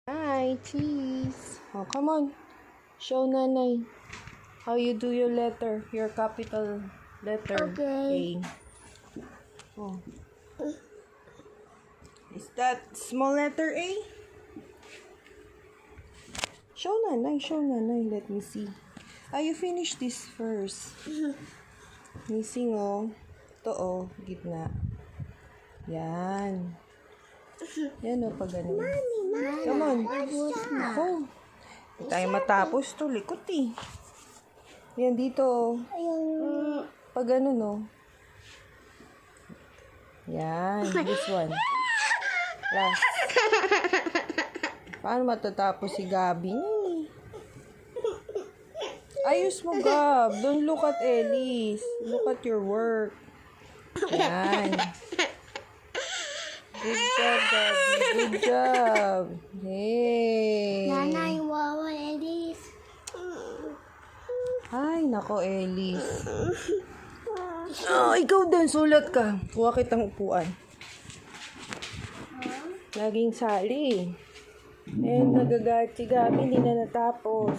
Hi, cheese. Oh, come on. Show nanay how you do your letter, your capital letter. Okay. A. Oh. Is that small letter A? Show nanay. Let me see. You finish this first. Missing, oh. Ito, oh. Gitna. Yan. Yan, oh, pag ganun. Come on. Ako. Hindi tayo matapos to. Likot, eh. Yan, dito, oh. Pag ganun, oh. Yan. This one. Last. Paano matatapos si Gabi? Ayos mo, Gab. Don't look at Ellis. Look at your work. Yan. Good job, Gabi. Good job. Hey. Nanay, wawa, Ellis. Ay, nako, Ellis. Oh, ikaw din. Sulat ka. Kuha kitang upuan. Laging sali. Eh, nagagat si Gabi. Hindi na natapos.